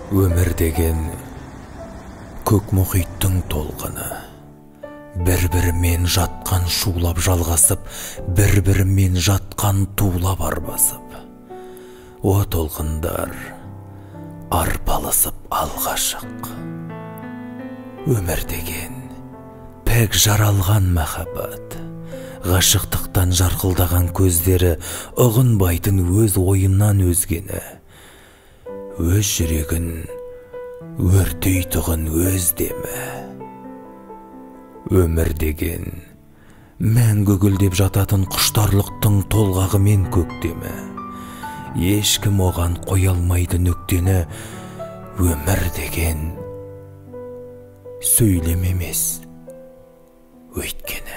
Өмір деген көк мұхиттың толқыны, бір-бірімен жатқан шулап жалғасып, бір-бірімен жатқан тулап арбасып. О толқындар арпалысып алға шық. Өмір деген пәк жаралған махаббат, ғашықтықтан жарқылдаған көздері ұғынбайтын өз ойынан өзгені, өз жүрегін өртейтұғын өз демі. Өмір деген мәңгі гүлдеп жататын құштарлықтың толғағымен көктемі. Ешкім оған қоя алмайды нүктені. Өмір деген сөйлем емес, өйткені